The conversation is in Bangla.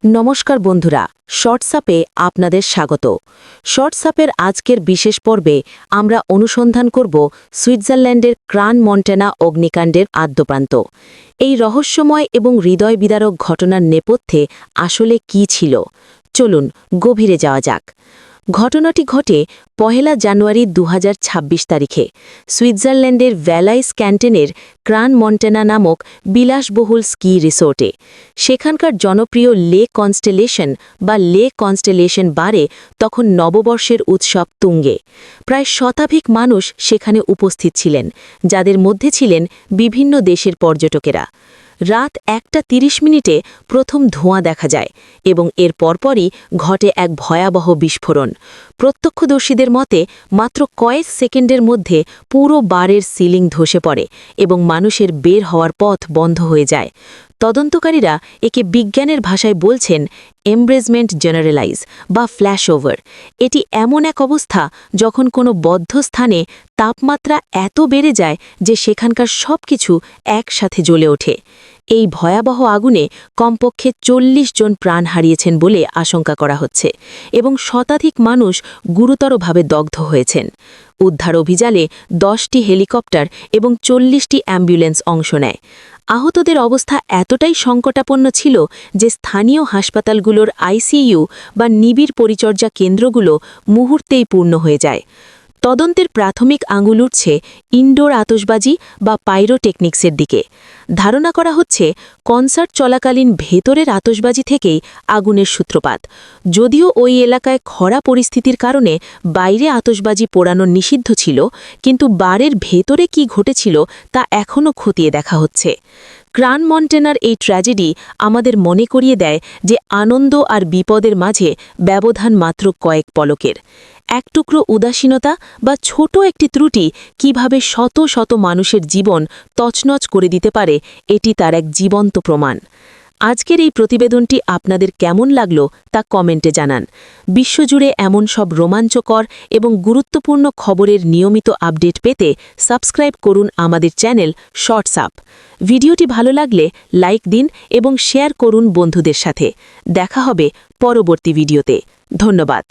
নমস্কার বন্ধুরা, শর্টসআপে আপনাদের স্বাগত। শর্টসআপের আজকের বিশেষ পর্বে আমরা অনুসন্ধান করব সুইজারল্যান্ডের ক্রান মন্টেনা অগ্নিকাণ্ডের আদ্যপ্রান্ত। এই রহস্যময় এবং হৃদয় বিদারক ঘটনার নেপথ্যে আসলে কী ছিল, চলুন গভীরে যাওয়া যাক। ঘটনাটি ঘটে ১ জানুয়ারি ২০২৬ তারিখে সুইজারল্যান্ডের ভ্যালাইস ক্যান্টনের ক্রান মন্টেনা নামক বিলাসবহুল স্কি রিসোর্টে। সেখানকার জনপ্রিয় লে কনস্টেলেশন বারে তখন নববর্ষের উৎসব তুঙ্গে। প্রায় শতাধিক মানুষ সেখানে উপস্থিত ছিলেন, যাদের মধ্যে ছিলেন বিভিন্ন দেশের পর্যটকেরা। রাত ১:৩০ প্রথম ধোঁয়া দেখা যায় এবং এর পরপরই ঘটে এক ভয়াবহ বিস্ফোরণ। প্রত্যক্ষদর্শীদের মতে মাত্র কয়েক সেকেন্ডের মধ্যে পুরো বারের সিলিং ধসে পড়ে এবং মানুষের বের হওয়ার পথ বন্ধ হয়ে যায়। তদন্তকারীরা একে বিজ্ঞানের ভাষায় বলছেন এমব্রেজমেন্ট জেনারেলাইজ বা ফ্ল্যাশওভার। এটি এমন এক অবস্থা যখন কোনো বদ্ধ স্থানে তাপমাত্রা এত বেড়ে যায় যে সেখানকার সবকিছু একসাথে জ্বলে ওঠে। এই ভয়াবহ আগুনে কমপক্ষে ৪০ জন প্রাণ হারিয়েছেন বলে আশঙ্কা করা হচ্ছে এবং শতাধিক মানুষ গুরুতরভাবে দগ্ধ হয়েছেন। উদ্ধার অভিযানে ১০টি হেলিকপ্টার এবং ৪০টি অ্যাম্বুলেন্স অংশ নেয়। আহতদের অবস্থা এতটাই সংকটাপন্ন ছিল যে স্থানীয় হাসপাতালগুলোর আইসিইউ বা নিবিড় পরিচর্যা কেন্দ্রগুলো মুহূর্তেই পূর্ণ হয়ে যায়। তদন্তের প্রাথমিক আঙুল উঠছে ইনডোর আতশবাজি বা পাইরোটেকনিক্সের দিকে। ধারণা করা হচ্ছে কনসার্ট চলাকালীন ভেতরের আতশবাজি থেকেই আগুনের সূত্রপাত। যদিও ওই এলাকায় খরা পরিস্থিতির কারণে বাইরে আতশবাজি পোড়ানো নিষিদ্ধ ছিল, কিন্তু বারের ভেতরে কি ঘটেছিল তা এখনও খতিয়ে দেখা হচ্ছে। ক্রান মন্টেনার এই ট্র্যাজেডি আমাদের মনে করিয়ে দেয় যে আনন্দ আর বিপদের মাঝে ব্যবধান মাত্র কয়েক পলকের। এক টুকরো উদাসীনতা বা ছোট একটি ত্রুটি কিভাবে শত শত মানুষের জীবন তছনছ করে দিতে পারে, এটি তার এক জীবন্ত প্রমাণ। আজকের এই প্রতিবেদনটি আপনাদের কেমন লাগলো তা কমেন্টে জানান। বিশ্বজুড়ে এমন সব রোমাঞ্চকর এবং গুরুত্বপূর্ণ খবরের নিয়মিত আপডেট পেতে সাবস্ক্রাইব করুন আমাদের চ্যানেল শর্টসআপ। ভিডিওটি ভালো লাগলে লাইক দিন এবং শেয়ার করুন বন্ধুদের সাথে। দেখা হবে পরবর্তী ভিডিওতে। ধন্যবাদ।